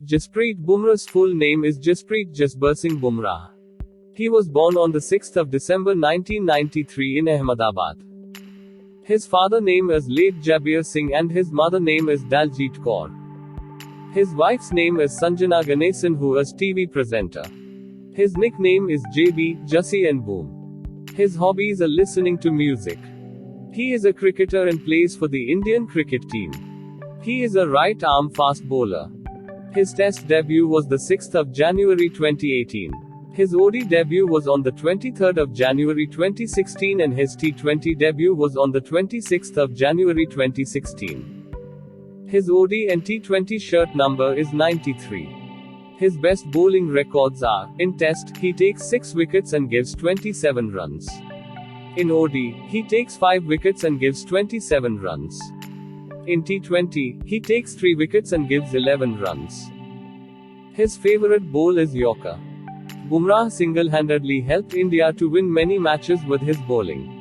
Jasprit Bumrah's full name is Jasprit Bumrah. He was born on the 6th of December 1993 in Ahmedabad. His father name is late Jabir Singh and his mother name is Daljit Kaur. His wife's name is Sanjana Ganesan, who is TV presenter. His nickname is JB, Jussie and Boom. His hobbies are listening to music. He is a cricketer and plays for the Indian cricket team. He is a right-arm fast bowler. His Test debut was the 6th of January 2018. His ODI debut was on the 23rd of January 2016 and his T20 debut was on the 26th of January 2016. His ODI and T20 shirt number is 93. His best bowling records are: in Test, he takes 6 wickets and gives 27 runs. In ODI, he takes 5 wickets and gives 27 runs. In T20, he takes 3 wickets and gives 11 runs. His favorite bowl is Yorker. Bumrah single-handedly helped India to win many matches with his bowling.